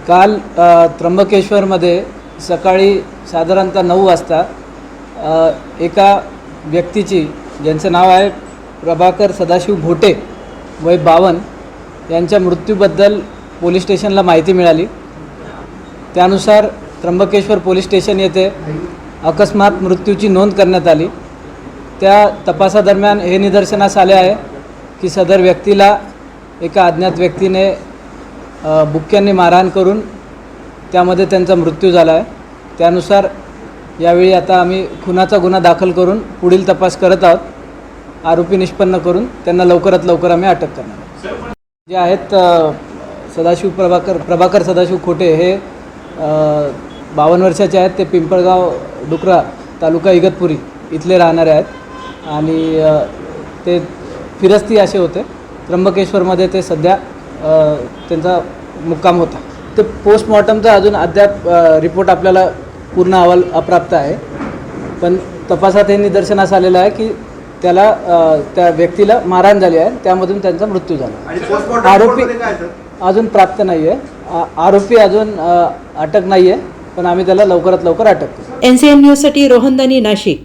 काल त्र्यंबकेश्वरमध्ये सकाळी साधारणतः 9 वाजता एका व्यक्तीची, ज्यांचं नाव आहे प्रभाकर सदाशिव घोटे, वय 52, यांच्या मृत्यूबद्दल पोलीस स्टेशनला माहिती मिळाली। त्यानुसार त्र्यंबकेश्वर पोलीस स्टेशन येथे अकस्मात मृत्यूची नोंद करण्यात आली। त्या तपासादरम्यान हे निदर्शनास आले आहे की सदर व्यक्तीला एका अज्ञात व्यक्तीने बुक्क्यांनी मारहाण करून त्यामध्ये त्यांचा मृत्यू झाला आहे। त्यानुसार यावेळी आता आम्ही खुनाचा गुन्हा दाखल करून पुढील तपास करत आहोत। आरोपी निष्पन्न करून त्यांना लवकरात लवकर आम्ही अटक करणार आहोत। जे आहेत प्रभाकर सदाशिव खोटे हे 52 वर्षाचे आहेत। ते पिंपळगाव डुकरा तालुका इगतपुरी इथले राहणारे आहेत आणि ते फिरस्ती असे होते। त्र्यंबकेश्वरमध्ये ते सध्या त्यांचा मुक्काम होता। ते पोस्टमॉर्टमचा अजून अद्याप रिपोर्ट आपल्याला पूर्ण अहवाल अप्राप्त आहे, पण तपासात हे निदर्शनास आलेलं आहे की त्याला त्या व्यक्तीला मारहाण झाली आहे, त्यामधून त्यांचा मृत्यू झाला। आरोपी अजून प्राप्त नाही आहे, आरोपी अजून अटक नाही आहे, पण आम्ही त्याला लवकरात लवकर अटक करू। NCN न्यूजसाठी रोहन दानी, नाशिक।